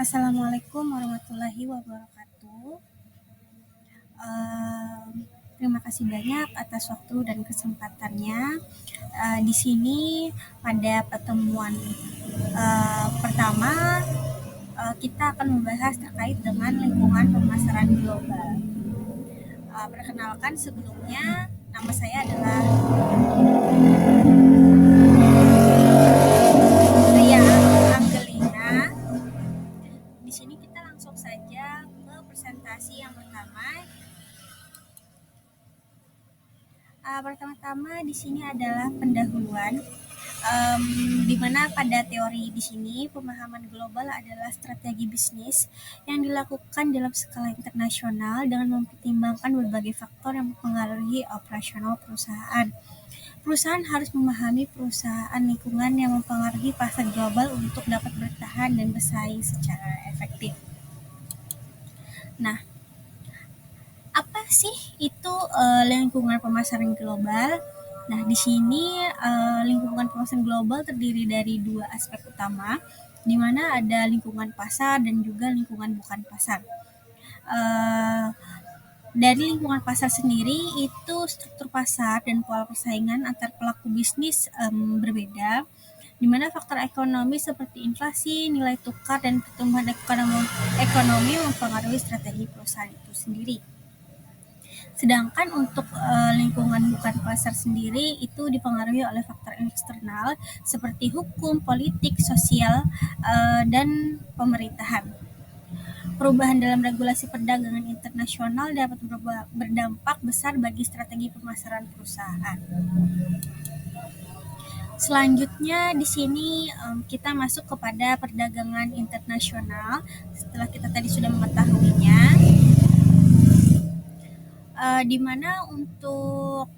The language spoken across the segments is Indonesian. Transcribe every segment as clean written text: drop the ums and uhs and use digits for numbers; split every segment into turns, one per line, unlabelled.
Assalamualaikum warahmatullahi wabarakatuh. Terima kasih banyak atas waktu dan kesempatannya. Di sini pada pertemuan pertama kita akan membahas terkait dengan lingkungan pemasaran global. Perkenalkan sebelumnya, nama saya adalah Ria Angelina. Di sini kita langsung saja ke presentasi yang pertama. Pertama-tama di sini adalah pendahuluan, di mana pada teori di sini pemahaman global adalah strategi bisnis yang dilakukan dalam skala internasional dengan mempertimbangkan berbagai faktor yang mempengaruhi operasional perusahaan. Perusahaan harus memahami perusahaan lingkungan yang mempengaruhi pasar global untuk dapat bertahan dan bersaing secara efektif. Nah, apa sih itu lingkungan pemasaran global? Nah, di sini lingkungan pemasaran global terdiri dari dua aspek utama, di mana ada lingkungan pasar dan juga lingkungan bukan pasar. Dari lingkungan pasar sendiri itu struktur pasar dan pola persaingan antar pelaku bisnis berbeda, di mana faktor ekonomi seperti inflasi, nilai tukar, dan pertumbuhan ekonomi mempengaruhi strategi perusahaan itu sendiri. Sedangkan untuk lingkungan bukan pasar sendiri itu dipengaruhi oleh faktor eksternal seperti hukum, politik, sosial, dan pemerintahan. Perubahan dalam regulasi perdagangan internasional dapat berdampak besar bagi strategi pemasaran perusahaan. Selanjutnya di sini kita masuk kepada perdagangan internasional. Setelah kita tadi sudah mengetahuinya, di mana untuk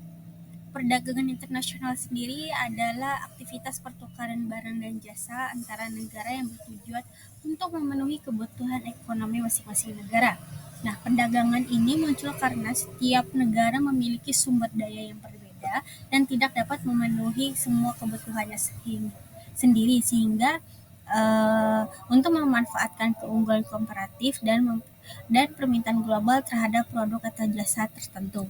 perdagangan internasional sendiri adalah aktivitas pertukaran barang dan jasa antara negara yang bertujuan untuk memenuhi kebutuhan ekonomi masing-masing negara. Nah, perdagangan ini muncul karena setiap negara memiliki sumber daya yang berbeda dan tidak dapat memenuhi semua kebutuhannya sendiri, sehingga untuk memanfaatkan keunggulan komparatif dan permintaan global terhadap produk atau jasa tertentu.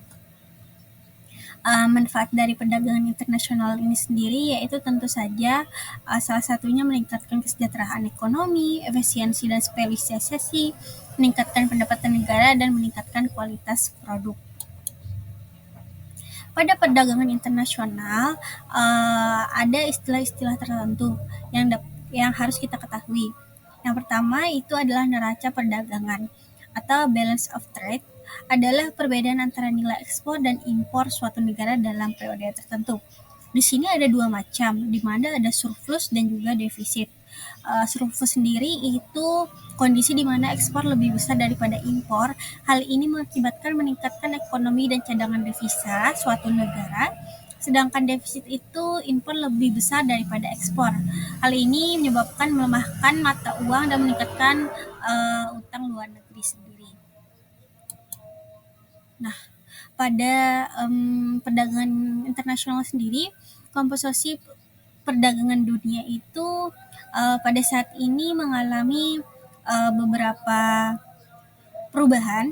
Manfaat dari perdagangan internasional ini sendiri yaitu tentu saja salah satunya meningkatkan kesejahteraan ekonomi, efisiensi dan spesialisasi, meningkatkan pendapatan negara, dan meningkatkan kualitas produk. Pada perdagangan internasional ada istilah-istilah tertentu yang harus kita ketahui. Yang pertama itu adalah neraca perdagangan atau balance of trade, adalah perbedaan antara nilai ekspor dan impor suatu negara dalam periode tertentu. Di sini ada dua macam, di mana ada surplus dan juga defisit. Surplus sendiri itu kondisi di mana ekspor lebih besar daripada impor. Hal ini mengakibatkan meningkatkan ekonomi dan cadangan devisa suatu negara. Sedangkan defisit itu impor lebih besar daripada ekspor. Hal ini menyebabkan melemahkan mata uang dan meningkatkan utang luar negeri sendiri. Nah, pada perdagangan internasional sendiri, komposisi perdagangan dunia itu pada saat ini mengalami beberapa perubahan,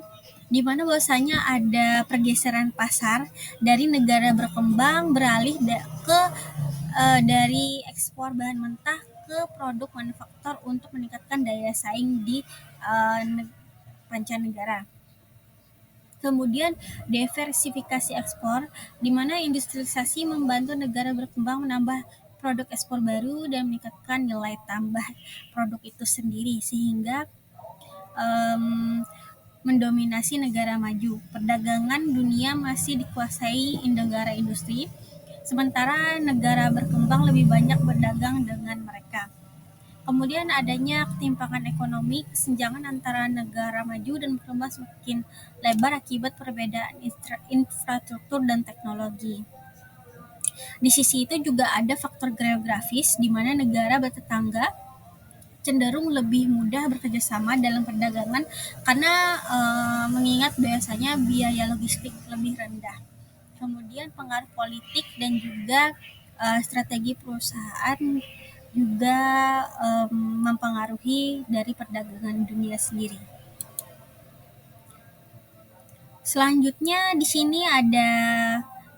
di mana bahwasanya ada pergeseran pasar dari negara berkembang beralih dari ekspor bahan mentah ke produk manufaktur untuk meningkatkan daya saing di mancanegara. Kemudian diversifikasi ekspor, di mana industrialisasi membantu negara berkembang menambah produk ekspor baru dan meningkatkan nilai tambah produk itu sendiri, sehingga mendominasi negara maju. Perdagangan dunia masih dikuasai negara industri, sementara negara berkembang lebih banyak berdagang dengan mereka. Kemudian adanya ketimpangan ekonomi, kesenjangan antara negara maju dan berkembang semakin lebar akibat perbedaan infrastruktur dan teknologi. Di sisi itu juga ada faktor geografis, di mana negara bertetangga cenderung lebih mudah bekerjasama dalam perdagangan karena mengingat biasanya biaya logistik lebih rendah. Kemudian pengaruh politik dan juga strategi perusahaan juga mempengaruhi dari perdagangan dunia sendiri. Selanjutnya di sini ada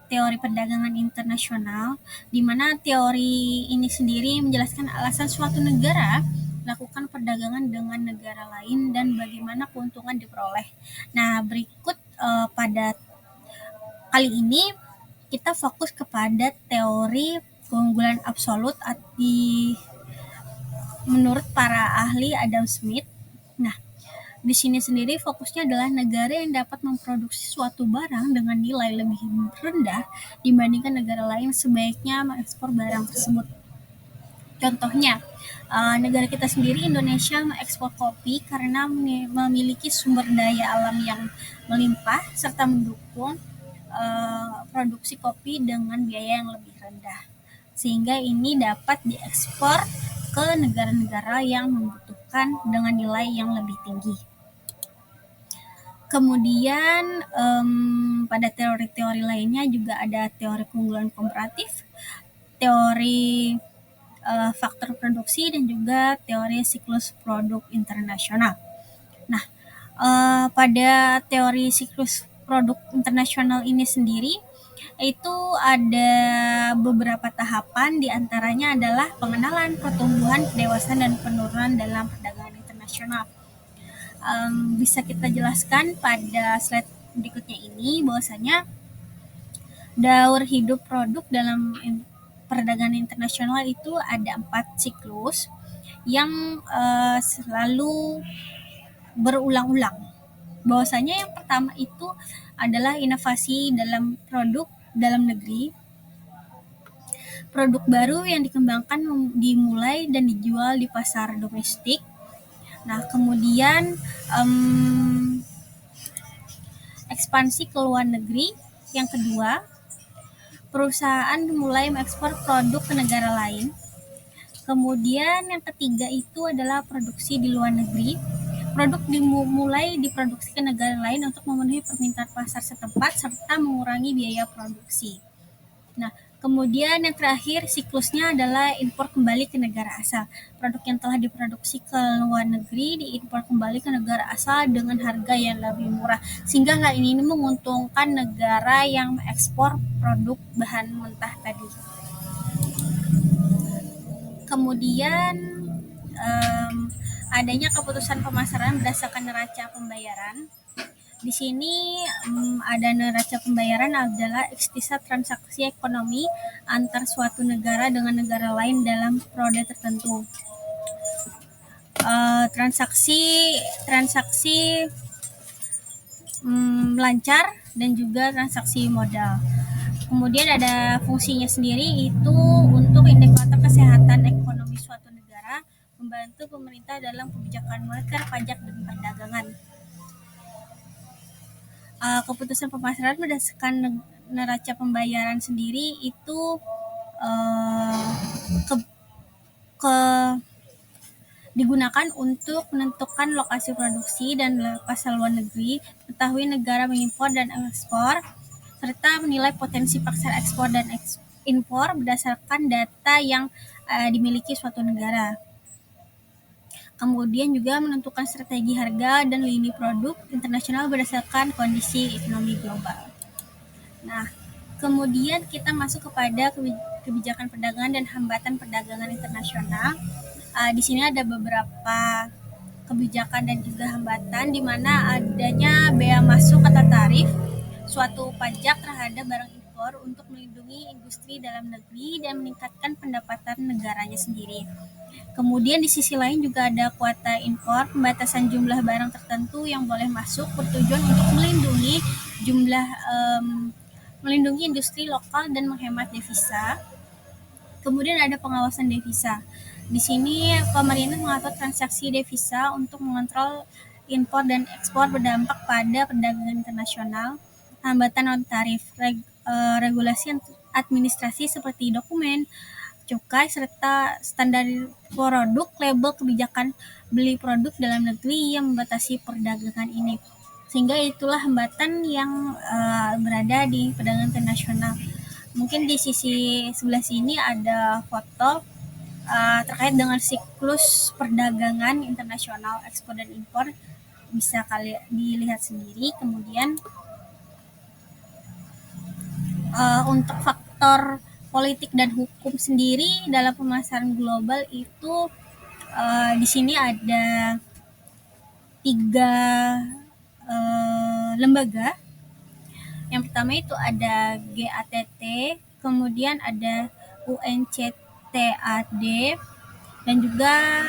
teori perdagangan internasional, di mana teori ini sendiri menjelaskan alasan suatu negara melakukan perdagangan dengan negara lain dan bagaimana keuntungan diperoleh. Nah, berikut pada kali ini kita fokus kepada teori keunggulan absolut menurut para ahli Adam Smith. Nah, di sini sendiri fokusnya adalah negara yang dapat memproduksi suatu barang dengan nilai lebih rendah dibandingkan negara lain sebaiknya mengekspor barang tersebut. Contohnya, negara kita sendiri Indonesia mengekspor kopi karena memiliki sumber daya alam yang melimpah serta mendukung produksi kopi dengan biaya yang lebih rendah. Sehingga ini dapat diekspor ke negara-negara yang membutuhkan dengan nilai yang lebih tinggi. Kemudian pada teori-teori lainnya juga ada teori keunggulan komparatif, teori faktor produksi, dan juga teori siklus produk internasional. Nah, pada teori siklus produk internasional ini sendiri itu ada beberapa tahapan, diantaranya adalah pengenalan, pertumbuhan, kedewasaan, dan penurunan dalam perdagangan internasional. Bisa kita jelaskan pada slide berikutnya ini bahwasanya daur hidup produk dalam perdagangan internasional itu ada 4 siklus yang selalu berulang-ulang. Bahwasanya yang pertama itu adalah inovasi dalam produk dalam negeri. Produk baru yang dikembangkan dimulai dan dijual di pasar domestik. Nah, kemudian ekspansi ke luar negeri. Yang kedua, perusahaan mulai mengekspor produk ke negara lain. Kemudian yang ketiga itu adalah produksi di luar negeri. Produk dimulai diproduksi ke negara lain untuk memenuhi permintaan pasar setempat serta mengurangi biaya produksi. Nah, kemudian yang terakhir siklusnya adalah impor kembali ke negara asal. Produk yang telah diproduksi ke luar negeri diimpor kembali ke negara asal dengan harga yang lebih murah. Sehingga hal ini menguntungkan negara yang mengekspor produk bahan mentah tadi. Kemudian adanya keputusan pemasaran berdasarkan neraca pembayaran. Di sini ada neraca pembayaran adalah ikhtisar transaksi ekonomi antar suatu negara dengan negara lain dalam periode tertentu. Transaksi lancar dan juga transaksi modal. Kemudian ada fungsinya sendiri itu untuk indikator kesehatan ekonomi suatu negara, membantu pemerintah dalam kebijakan moneter, pajak, dan perdagangan. Keputusan pemasaran berdasarkan neraca pembayaran sendiri itu digunakan untuk menentukan lokasi produksi dan pasar luar negeri, mengetahui negara mengimpor dan ekspor, serta menilai potensi pasar ekspor dan impor berdasarkan data yang dimiliki suatu negara. Kemudian juga menentukan strategi harga dan lini produk internasional berdasarkan kondisi ekonomi global. Nah, kemudian kita masuk kepada kebijakan perdagangan dan hambatan perdagangan internasional. Di sini ada beberapa kebijakan dan juga hambatan, di mana adanya bea masuk atau tarif, suatu pajak terhadap barang impor untuk melindungi industri dalam negeri dan meningkatkan pendapatan negaranya sendiri. Kemudian di sisi lain juga ada kuota impor, pembatasan jumlah barang tertentu yang boleh masuk bertujuan untuk melindungi industri lokal dan menghemat devisa. Kemudian ada pengawasan devisa. Di sini pemerintah mengatur transaksi devisa untuk mengontrol impor dan ekspor berdampak pada perdagangan internasional, hambatan non tarif, regulasi administrasi seperti dokumen, cukai, serta standar produk, label, kebijakan beli produk dalam negeri yang membatasi perdagangan ini. Sehingga itulah hambatan yang berada di perdagangan internasional. Mungkin di sisi sebelah sini ada foto terkait dengan siklus perdagangan internasional ekspor dan impor bisa kalian dilihat sendiri. Kemudian untuk faktor politik dan hukum sendiri dalam pemasaran global itu di sini ada 3 lembaga. Yang pertama itu ada GATT, kemudian ada UNCTAD, dan juga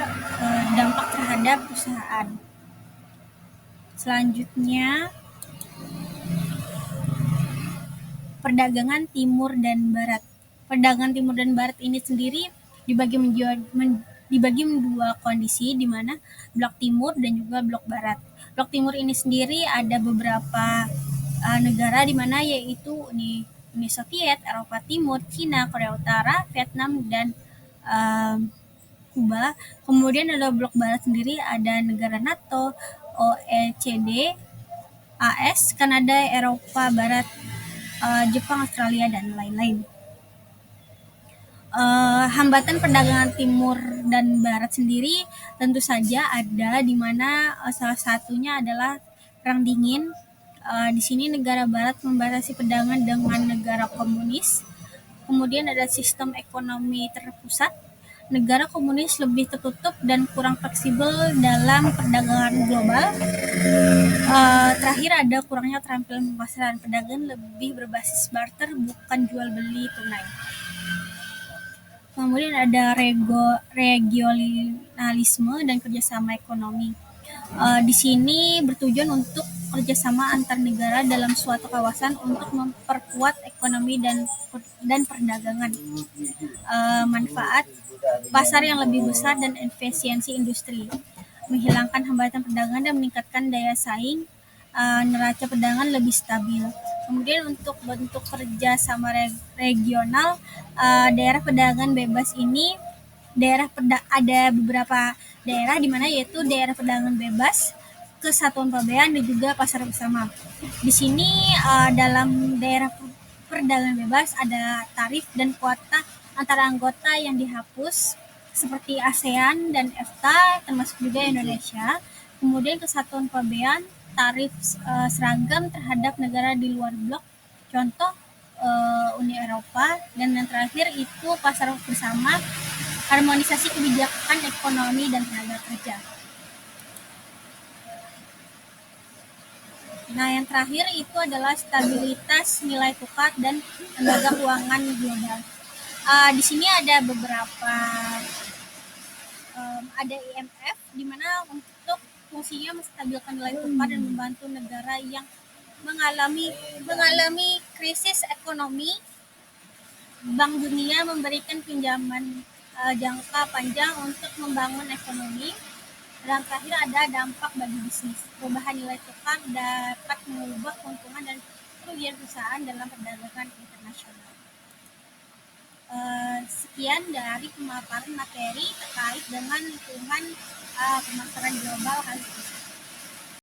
dampak terhadap perusahaan. Selanjutnya, perdagangan timur dan barat. Perdagangan timur dan barat ini sendiri dibagi menjadi dua kondisi, di mana blok timur dan juga blok barat. Blok timur ini sendiri ada beberapa negara di mana yaitu Uni Soviet, Eropa Timur, Cina, Korea Utara, Vietnam, dan Kuba. Kemudian ada blok barat sendiri, ada negara NATO, OECD, AS, Kanada, Eropa Barat, Jepang, Australia, dan lain-lain. Hambatan perdagangan timur dan barat sendiri tentu saja ada, di mana salah satunya adalah perang dingin. Di sini negara barat membatasi perdagangan dengan negara komunis. Kemudian ada sistem ekonomi terpusat. Negara komunis lebih tertutup dan kurang fleksibel dalam perdagangan global. Terakhir ada kurangnya keterampilan pemasaran. Perdagangan lebih berbasis barter, bukan jual beli tunai. Kemudian ada regionalisme dan kerjasama ekonomi. Di sini bertujuan untuk kerjasama antar negara dalam suatu kawasan untuk memperkuat ekonomi dan perdagangan. Manfaat pasar yang lebih besar dan efisiensi industri, menghilangkan hambatan perdagangan dan meningkatkan daya saing. Neraca perdagangan lebih stabil. Kemudian untuk bentuk kerja sama regional, daerah perdagangan bebas ini ada beberapa daerah di mana yaitu daerah perdagangan bebas, kesatuan pabean, dan juga pasar bersama. Di sini dalam daerah perdagangan bebas ada tarif dan kuota antara anggota yang dihapus seperti ASEAN dan EFTA, termasuk juga Indonesia. Kemudian kesatuan pabean, tarif seragam terhadap negara di luar blok, contoh Uni Eropa. Dan yang terakhir itu pasar bersama, harmonisasi kebijakan ekonomi dan tenaga kerja. Nah, yang terakhir itu adalah stabilitas nilai tukar dan lembaga keuangan global. Di sini ada beberapa, ada IMF, di mana untuk fungsinya menstabilkan nilai tukar dan membantu negara yang mengalami krisis ekonomi. Bank Dunia memberikan pinjaman jangka panjang untuk membangun ekonomi. Dan terakhir ada dampak bagi bisnis. Perubahan nilai tukar dapat mengubah keuntungan dan kerugian perusahaan dalam perdagangan internasional. Sekian dari pemaparan materi terkait dengan lingkungan pemasaran global kali ini.